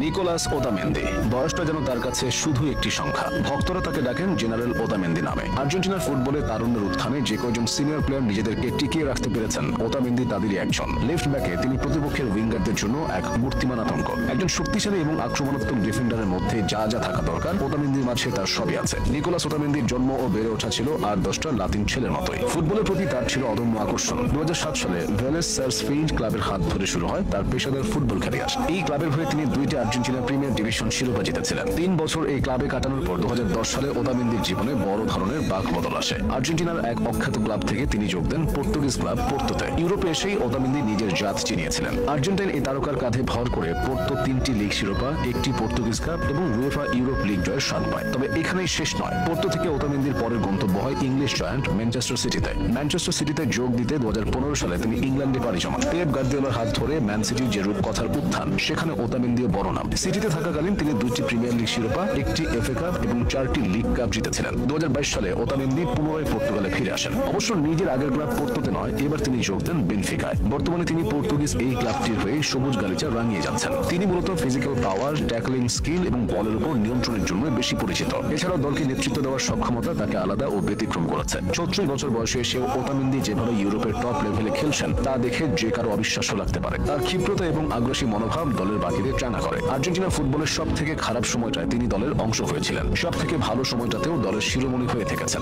Nicolas Otamendi বয়সটা যেন তার কাছে শুধু একটি সংখ্যা। ভক্তরা তাকে ডাকেন জেনারেল ওতামেন্দি নামে। আর্জেন্টিনার ফুটবলে তারুণ্যের উত্থানে যে কয়েকজন সিনিয়র প্লেয়ার নিজেদেরকে টিকিয়ে রাখতে পেরেছেন, ওতামেন্দি তাদেরই একজন। লেফট ব্যাকে তিনি প্রতিপক্ষের উইঙ্গারদের জন্য এক মূর্তিমান আতঙ্ক। একজন শক্তিশালী এবং আক্রমণাত্মক ডিফেন্ডারের মধ্যে যা যা থাকা দরকার, ওতামেন্দির মাঝে তার সবই আছে। নিকোলাস ওতামেন্দির জন্ম ও বেড়ে ওঠা ছিল আর 10টা লাতিন ছেলের মতোই। ফুটবলের প্রতি তার ছিল অদম্য আকর্ষণ। 2007 সালে ভেলেস সার্সফিল্ড ক্লাবের হাত ধরে শুরু হয় তার পেশাদার ফুটবল ক্যারিয়ার। এই ক্লাবের হয়ে তিনি 2টি আর্জেন্টিনা প্রিমিয়ার ডিভিশন শিরোপা জিতেছিলেন। 3 বছর এই ক্লাবে কাটানোর পর 2010 সালে ওতামেন্দির জীবনে বড় ধরনের বাঁক বদল আসে। আর্জেন্টিনার এক অখ্যাত ক্লাব থেকে তিনি যোগ দেন পর্তুগিজ ক্লাব পোর্তোতে। ইউরোপে এসেই ওতামেন্দি নিজের জাত চিনিয়েছিলেন। আর্জেন্টাইন এই তারকার কাঁধে ভর করে পোর্তো 3টি লিগ শিরোপা, 1টি পর্তুগিজ কাপ এবং উয়েফা ইউরোপ লিগ জয়ের স্বাদ পায়। তবে এখানেই শেষ নয়। পোর্তো থেকে ওতামেন্দির পরের গন্তব্য হয় ইংলিশ জায়ান্ট ম্যানচেস্টার সিটিতে। ম্যানচেস্টার সিটিতে যোগ দিতে 2015 সালে তিনি ইংল্যান্ডে পাড়ি জমান। পেপ গার্দিওলার হাত ধরে ম্যান সিটির যে রূপকথার উত্থান, সেখানে ওতামেন্দিও বড় নাম। সিটিতে থাকাকালীন তিনি 2টি প্রিমিয়ার লিগ শিরোপা, 1টি এফএ কাপ এবং 4টি লিগ কাপ জিতেছিলেন। 2022 সালে ওতামেন্দি পুনরায় পর্তুগালে ফিরে আসেন। অবশ্য নিজের আগের ক্লাব পোর্তোতে নয়, এবার তিনি যোগ দেন বেনফিকায়। বর্তমানে তিনি পর্তুগিজ এই ক্লাবটির হয়ে সবুজ গালিচা রাঙিয়ে যাচ্ছেন। তিনি মূলত ফিজিক্যাল পাওয়ার, ট্যাকলিং স্কিল এবং বলের উপর নিয়ন্ত্রণের জন্য বেশি পরিচিত। এছাড়াও দলকে নেতৃত্ব দেওয়ার সক্ষমতা তাকে আলাদা ও ব্যতিক্রম করেছে। 34 বছর বয়সে এসেও ওতামেন্দি যেভাবে ইউরোপের টপ লেভেলে খেলছেন, তা দেখে যে কারো অবিশ্বাস্য লাগতে পারে। তার ক্ষিপ্রতা এবং আগ্রাসী মনোভাব দলের বাকিদের টানা করে। আর্জেন্টিনা ফুটবলের সব থেকে খারাপ সময়টায় তিনি দলের অংশ হয়েছিলেন, সব থেকে ভালো সময়টাতেও দলের শিরোমণি হয়ে থেকেছেন।